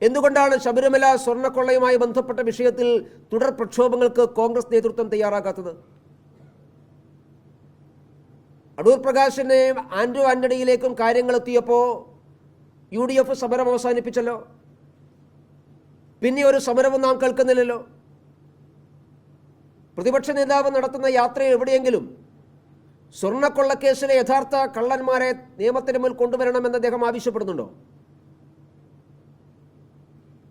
എന്തുകൊണ്ടാണ് ശബരിമല സ്വർണ്ണക്കൊള്ളയുമായി ബന്ധപ്പെട്ട വിഷയത്തിൽ തുടർ പ്രക്ഷോഭങ്ങൾക്ക് കോൺഗ്രസ് നേതൃത്വം തയ്യാറാകാത്തത്? അടൂർ പ്രകാശിനെയും ആന്റോ ആന്റണിയിലേക്കും കാര്യങ്ങൾ എത്തിയപ്പോൾ UDF സമരം അവസാനിപ്പിച്ചല്ലോ. പിന്നെ ഒരു സമരവും നാം കേൾക്കുന്നില്ലല്ലോ. പ്രതിപക്ഷ നേതാവ് നടത്തുന്ന യാത്ര എവിടെയെങ്കിലും സ്വർണ്ണക്കൊള്ളക്കേസിലെ യഥാർത്ഥ കള്ളന്മാരെ നിയമത്തിന് മുന്നിൽ കൊണ്ടുവരണമെന്ന് അദ്ദേഹം ആവശ്യപ്പെടുന്നുണ്ടോ?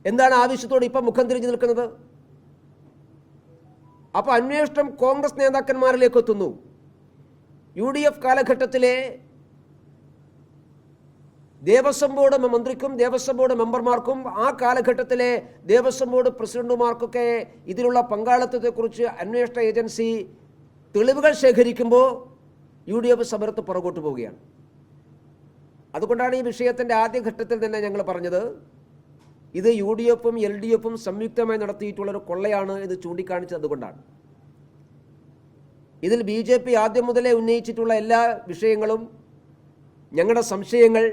എന്താണ് ആവശ്യത്തോട് ഇപ്പം മുഖം തിരിഞ്ഞു നിൽക്കുന്നത്? അപ്പോൾ അന്വേഷണം കോൺഗ്രസ് നേതാക്കന്മാരിലേക്ക് എത്തുന്നു. UDF കാലഘട്ടത്തിലെ ദേവസ്വം ബോർഡ് മന്ത്രിക്കും ദേവസ്വം ബോർഡ് മെമ്പർമാർക്കും ആ കാലഘട്ടത്തിലെ ദേവസ്വം ബോർഡ് പ്രസിഡന്റുമാർക്കൊക്കെ ഇതിലുള്ള പങ്കാളിത്തത്തെക്കുറിച്ച് അന്വേഷണ ഏജൻസി തെളിവുകൾ ശേഖരിക്കുമ്പോൾ UDF സമരത്ത് പുറകോട്ട് പോവുകയാണ്. അതുകൊണ്ടാണ് ഈ വിഷയത്തിൻ്റെ ആദ്യഘട്ടത്തിൽ തന്നെ ഞങ്ങൾ പറഞ്ഞത് ഇത് UDFും LDFും സംയുക്തമായി നടത്തിയിട്ടുള്ളൊരു കൊള്ളയാണ് എന്ന് ചൂണ്ടിക്കാണിച്ചത്. അതുകൊണ്ടാണ് ഇതിൽ BJP ആദ്യം മുതലേ ഉന്നയിച്ചിട്ടുള്ള എല്ലാ വിഷയങ്ങളും, ഞങ്ങളുടെ സംശയങ്ങൾ,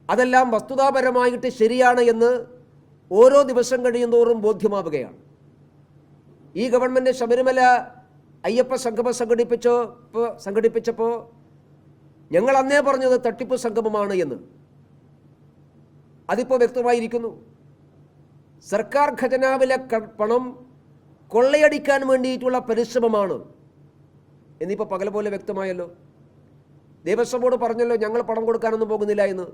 അതെല്ലാം വസ്തുതാപരമായിട്ട് ശരിയാണ് എന്ന് ഓരോ ദിവസം കഴിയുന്തോറും ബോധ്യമാവുകയാണ്. ഈ ഗവൺമെൻറ് ശബരിമല അയ്യപ്പ സംഗമം സംഘടിപ്പിച്ചപ്പോൾ ഞങ്ങൾ അന്നേ പറഞ്ഞത് തട്ടിപ്പ് സംഗമമാണ് എന്ന്. അതിപ്പോൾ വ്യക്തമായിരിക്കുന്നു. സർക്കാർ ഖജനാവിലെ പണം കൊള്ളയടിക്കാൻ വേണ്ടിയിട്ടുള്ള പരിശ്രമമാണ് എന്നിപ്പോൾ പകൽ പോലെ വ്യക്തമായല്ലോ. ദേവസ്വം ബോർഡ് പറഞ്ഞല്ലോ ഞങ്ങൾ പണം കൊടുക്കാനൊന്നും പോകുന്നില്ല എന്ന്.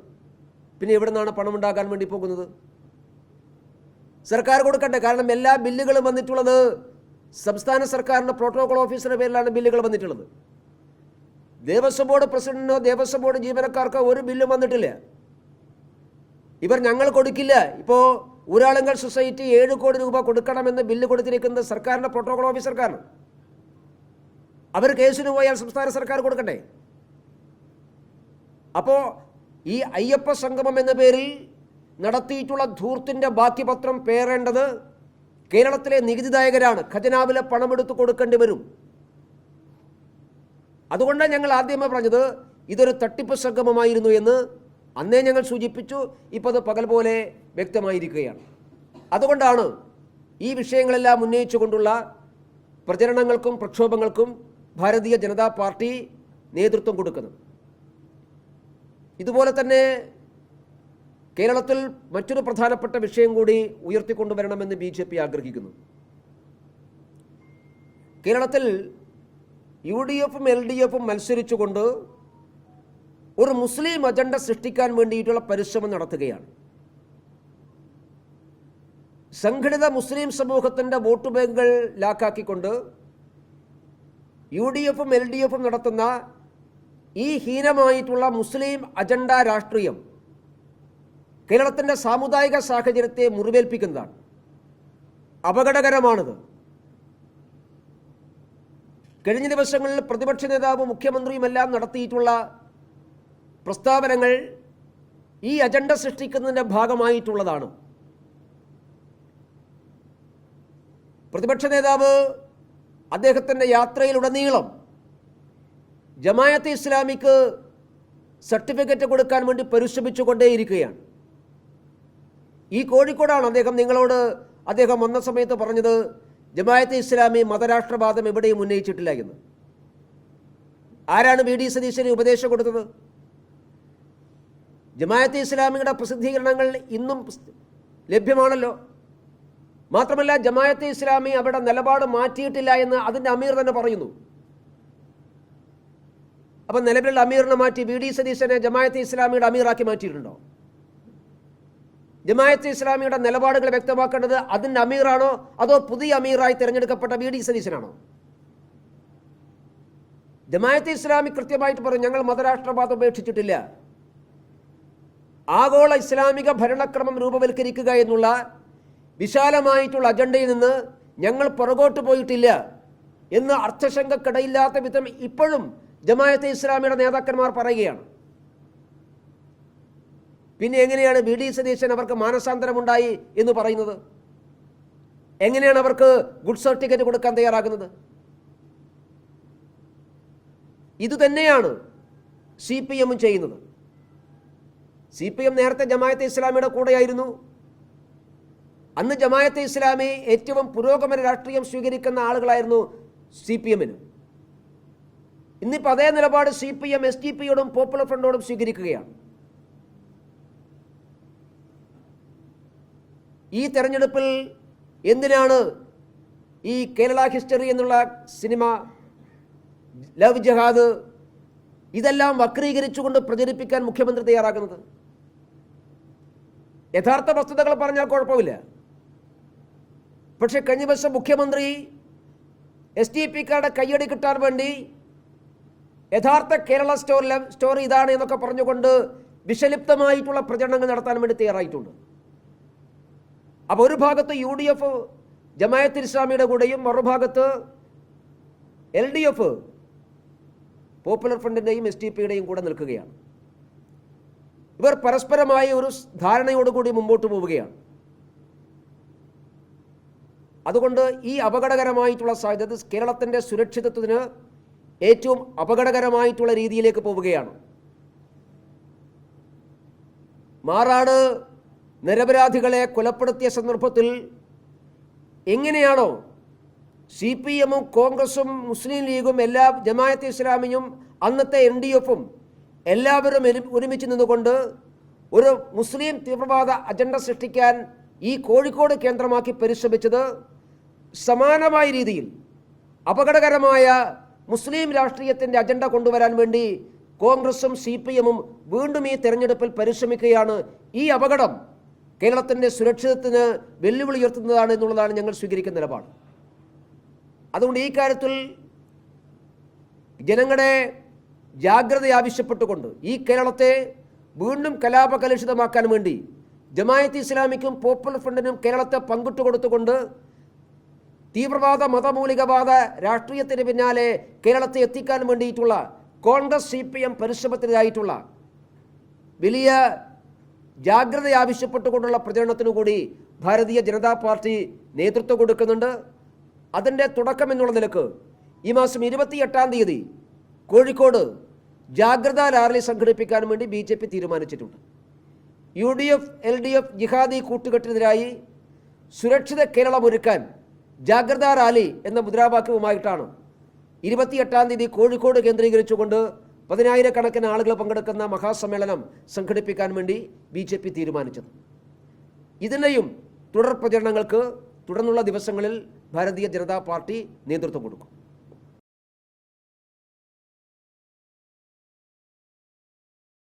പിന്നെ എവിടെ നിന്നാണ് പണം ഉണ്ടാക്കാൻ വേണ്ടി പോകുന്നത്? സർക്കാർ കൊടുക്കണ്ടേ? കാരണം എല്ലാ ബില്ലുകളും വന്നിട്ടുള്ളത് സംസ്ഥാന സർക്കാരിൻ്റെ പ്രോട്ടോകോൾ ഓഫീസറുടെ പേരിലാണ് ബില്ലുകൾ വന്നിട്ടുള്ളത്. ദേവസ്വം ബോർഡ് പ്രസിഡന്റിനോ ദേവസ്വം ബോർഡ് ജീവനക്കാർക്കോ ഒരു ബില്ലും വന്നിട്ടില്ല. ഇവർ ഞങ്ങൾ കൊടുക്കില്ല, ഇപ്പോൾ ഊരാളുങ്കൽ സൊസൈറ്റി 7 കോടി രൂപ കൊടുക്കണമെന്ന് ബില്ല് കൊടുത്തിരിക്കുന്നത് സർക്കാരിൻ്റെ പ്രോട്ടോകോൾ ഓഫീസർക്കാണ്. അവർ കേസിന് പോയാൽ സംസ്ഥാന സർക്കാർ കൊടുക്കണ്ടേ? അപ്പോൾ ഈ അയ്യപ്പ സംഗമം എന്ന പേരിൽ നടത്തിയിട്ടുള്ള ധൂർത്തിൻ്റെ ബാക്കി പത്രം പേറേണ്ടത് കേരളത്തിലെ നികുതിദായകരാണ്. ഖജനാവിലെ പണമെടുത്ത് കൊടുക്കേണ്ടി വരും. അതുകൊണ്ടാണ് ഞങ്ങൾ ആദ്യമേ പറഞ്ഞത് ഇതൊരു തട്ടിപ്പ് സംഗമമായിരുന്നു എന്ന്. അന്നേ ഞങ്ങൾ സൂചിപ്പിച്ചു. ഇപ്പോൾ അത് പകൽ പോലെ വ്യക്തമായിരിക്കുകയാണ്. അതുകൊണ്ടാണ് ഈ വിഷയങ്ങളെല്ലാം ഉന്നയിച്ചുകൊണ്ടുള്ള പ്രചരണങ്ങൾക്കും പ്രക്ഷോഭങ്ങൾക്കും ഭാരതീയ ജനതാ പാർട്ടി നേതൃത്വം കൊടുക്കുന്നത്. ഇതുപോലെ തന്നെ കേരളത്തിൽ മറ്റൊരു പ്രധാനപ്പെട്ട വിഷയം കൂടി ഉയർത്തിക്കൊണ്ടുവരണമെന്ന് BJP ആഗ്രഹിക്കുന്നു. കേരളത്തിൽ UDFും LDFും മത്സരിച്ചുകൊണ്ട് ഒരു മുസ്ലിം അജണ്ട സൃഷ്ടിക്കാൻ വേണ്ടിയിട്ടുള്ള പരിശ്രമം നടത്തുകയാണ്. സംഘടിത മുസ്ലിം സമൂഹത്തിൻ്റെ വോട്ട് ബാങ്കുകൾ ലാക്കാക്കിക്കൊണ്ട് UDFും LDFും നടത്തുന്ന ഈ ഹീനമായിട്ടുള്ള മുസ്ലിം അജണ്ട രാഷ്ട്രീയം കേരളത്തിൻ്റെ സാമുദായിക സാഹചര്യത്തെ മുറിവേൽപ്പിക്കുന്നതാണ്. അപകടകരമാണിത്. കഴിഞ്ഞ ദിവസങ്ങളിൽ പ്രതിപക്ഷ നേതാവും മുഖ്യമന്ത്രിയുമെല്ലാം നടത്തിയിട്ടുള്ള പ്രസ്താവനകൾ ഈ അജണ്ട സൃഷ്ടിക്കുന്നതിൻ്റെ ഭാഗമായിട്ടുള്ളതാണ്. പ്രതിപക്ഷ നേതാവ് അദ്ദേഹത്തിൻ്റെ യാത്രയിലുടനീളം ജമാഅത്തെ ഇസ്ലാമിക്ക് സർട്ടിഫിക്കറ്റ് കൊടുക്കാൻ വേണ്ടി പരിശ്രമിച്ചുകൊണ്ടേയിരിക്കുകയാണ്. ഈ കോഴിക്കോടാണ് അദ്ദേഹം വന്ന സമയത്ത് പറഞ്ഞത് ജമാഅത്തെ ഇസ്ലാമി മതരാഷ്ട്രവാദം എവിടെയും ഉന്നയിച്ചിട്ടില്ല എന്ന്. ആരാണ് VD സതീശന് ഉപദേശം കൊടുത്തത്? ജമാഅത്തെ ഇസ്ലാമിയുടെ പ്രസിദ്ധീകരണങ്ങൾ ഇന്നും ലഭ്യമാണല്ലോ. മാത്രമല്ല ജമാഅത്തെ ഇസ്ലാമി അവരുടെ നിലപാട് മാറ്റിയിട്ടില്ല എന്ന് അതിൻ്റെ അമീർ തന്നെ പറയുന്നു. അപ്പം നിലവിലുള്ള അമീറിനെ മാറ്റി VD സതീശനെ ജമാഅത്തെ ഇസ്ലാമിയുടെ അമീറാക്കി മാറ്റിയിട്ടുണ്ടോ? ജമാഅത്തെ ഇസ്ലാമിയുടെ നിലപാടുകൾ വ്യക്തമാക്കേണ്ടത് അതിൻ്റെ അമീറാണോ അതോ പുതിയ അമീറായി തിരഞ്ഞെടുക്കപ്പെട്ട VD സതീശനാണോ? ജമാഅത്തെ ഇസ്ലാമി കൃത്യമായിട്ട് പറയും ഞങ്ങൾ മതരാഷ്ട്രവാദം ഉപേക്ഷിച്ചിട്ടില്ല. ആഗോള ഇസ്ലാമിക ഭരണക്രമം രൂപവൽക്കരിക്കുക എന്നുള്ള വിശാലമായിട്ടുള്ള അജണ്ടയിൽ നിന്ന് ഞങ്ങൾ പുറകോട്ട് പോയിട്ടില്ല എന്ന് അർത്ഥശങ്കക്കിടയില്ലാത്ത വിധം ഇപ്പോഴും ജമാഅത്തെ ഇസ്ലാമിയുടെ നേതാക്കന്മാർ പറയുകയാണ്. പിന്നെ എങ്ങനെയാണ് VD സതീശൻ അവർക്ക് മാനസാന്തരമുണ്ടായി എന്ന് പറയുന്നത്? എങ്ങനെയാണ് അവർക്ക് ഗുഡ് സർട്ടിഫിക്കറ്റ് കൊടുക്കാൻ തയ്യാറാകുന്നത്? ഇതുതന്നെയാണ് CPM ചെയ്യുന്നത്. CPM നേരത്തെ ജമാഅത്തെ ഇസ്ലാമിയുടെ കൂടെയായിരുന്നു. അന്ന് ജമാഅത്തെ ഇസ്ലാമി ഏറ്റവും പുരോഗമന രാഷ്ട്രീയം സ്വീകരിക്കുന്ന ആളുകളായിരുന്നു CPM-ന്. ഇന്നിപ്പോൾ അതേ നിലപാട് CPM SDP-യോടും പോപ്പുലർ ഫ്രണ്ടോടും സ്വീകരിക്കുകയാണ്. ഈ തെരഞ്ഞെടുപ്പിൽ എന്തിനാണ് ഈ കേരള ഹിസ്റ്ററി എന്നുള്ള സിനിമ, ലവ് ജഹാദ്, ഇതെല്ലാം വക്രീകരിച്ചുകൊണ്ട് പ്രചരിപ്പിക്കാൻ മുഖ്യമന്ത്രി തയ്യാറാക്കുന്നത്? യഥാർത്ഥ വസ്തുതകൾ പറഞ്ഞാൽ കുഴപ്പമില്ല. പക്ഷേ കഴിഞ്ഞ ദിവസം മുഖ്യമന്ത്രി SDP-ക്കാരുടെ കയ്യടി കിട്ടാൻ വേണ്ടി യഥാർത്ഥ കേരള സ്റ്റോറി ഇതാണ് എന്നൊക്കെ പറഞ്ഞുകൊണ്ട് വിഷലിപ്തമായിട്ടുള്ള പ്രചരണങ്ങൾ നടത്താൻ വേണ്ടി തയ്യാറായിട്ടുണ്ട്. അപ്പോൾ ഒരു ഭാഗത്ത് UDF ജമാഅത്ത് ഇസ്ലാമിയുടെ കൂടെയും മറുഭാഗത്ത് LDF പോപ്പുലർ ഫ്രണ്ടിൻ്റെയും SDP-യുടെയും കൂടെ നിൽക്കുകയാണ്. ഇവർ പരസ്പരമായ ഒരു ധാരണയോടുകൂടി മുമ്പോട്ട് പോവുകയാണ്. അതുകൊണ്ട് ഈ അപകടകരമായിട്ടുള്ള സാധ്യത കേരളത്തിൻ്റെ സുരക്ഷിതത്വത്തിന് ഏറ്റവും അപകടകരമായിട്ടുള്ള രീതിയിലേക്ക് പോവുകയാണ്. മാറാട് നിരപരാധികളെ കൊലപ്പെടുത്തിയ സന്ദർഭത്തിൽ എങ്ങനെയാണോ CPM-ഉം കോൺഗ്രസും മുസ്ലിം ലീഗും എല്ലാ ജമാഅത്തെ ഇസ്ലാമിയും അന്നത്തെ NDF-ഉം എല്ലാവരും ഒരുമിച്ച് നിന്നുകൊണ്ട് ഒരു മുസ്ലിം തീവ്രവാദ അജണ്ട സൃഷ്ടിക്കാൻ ഈ കോഴിക്കോട് കേന്ദ്രമാക്കി പരിശ്രമിച്ചത്, സമാനമായ രീതിയിൽ അപകടകരമായ മുസ്ലിം രാഷ്ട്രീയത്തിൻ്റെ അജണ്ട കൊണ്ടുവരാൻ വേണ്ടി കോൺഗ്രസും CPM-ഉം വീണ്ടും ഈ തെരഞ്ഞെടുപ്പിൽ പരിശ്രമിക്കുകയാണ്. ഈ അപകടം കേരളത്തിൻ്റെ സുരക്ഷിതത്വത്തിന് വെല്ലുവിളി ഉയർത്തുന്നതാണ് എന്നുള്ളതാണ് ഞങ്ങൾ സ്വീകരിക്കുന്ന നിലപാട്. അതുകൊണ്ട് ഈ കാര്യത്തിൽ ജനങ്ങളെ ജാഗ്രത ആവശ്യപ്പെട്ടുകൊണ്ട് ഈ കേരളത്തെ വീണ്ടും കലാപകലുഷിതമാക്കാൻ വേണ്ടി ജമാഅത്ത് ഇസ്ലാമിക്കും പോപ്പുലർ ഫ്രണ്ടിനും കേരളത്തെ പങ്കിട്ട് കൊടുത്തുകൊണ്ട് തീവ്രവാദ മതമൗലികവാദ രാഷ്ട്രീയത്തിന് പിന്നാലെ കേരളത്തെ എത്തിക്കാൻ വേണ്ടിയിട്ടുള്ള കോൺഗ്രസ് CPM പരിശ്രമത്തിനായിട്ടുള്ള വലിയ ജാഗ്രത ആവശ്യപ്പെട്ടുകൊണ്ടുള്ള പ്രചരണത്തിനു കൂടി ഭാരതീയ ജനതാ പാർട്ടി നേതൃത്വം കൊടുക്കുന്നുണ്ട്. അതിൻ്റെ തുടക്കം എന്നുള്ള നിലക്ക് ഈ മാസം 28-ാം തീയതി കോഴിക്കോട് ജാഗ്രതാ റാലി സംഘടിപ്പിക്കാൻ വേണ്ടി BJP തീരുമാനിച്ചിട്ടുണ്ട്. UDF LDF ജിഹാദി കൂട്ടുകെട്ടിനെതിരായി സുരക്ഷിത കേരളം ഒരുക്കാൻ ജാഗ്രതാ റാലി എന്ന മുദ്രാവാക്യവുമായിട്ടാണ് 28-ാം തീയതി കോഴിക്കോട് കേന്ദ്രീകരിച്ചുകൊണ്ട് 10,000-കണക്കിന് ആളുകൾ പങ്കെടുക്കുന്ന മഹാസമ്മേളനം സംഘടിപ്പിക്കാൻ വേണ്ടി BJP തീരുമാനിച്ചത്. ഇതിനെയും തുടർ പ്രചരണങ്ങൾക്ക് തുടർന്നുള്ള ദിവസങ്ങളിൽ ഭാരതീയ ജനതാ പാർട്ടി നേതൃത്വം കൊടുക്കും.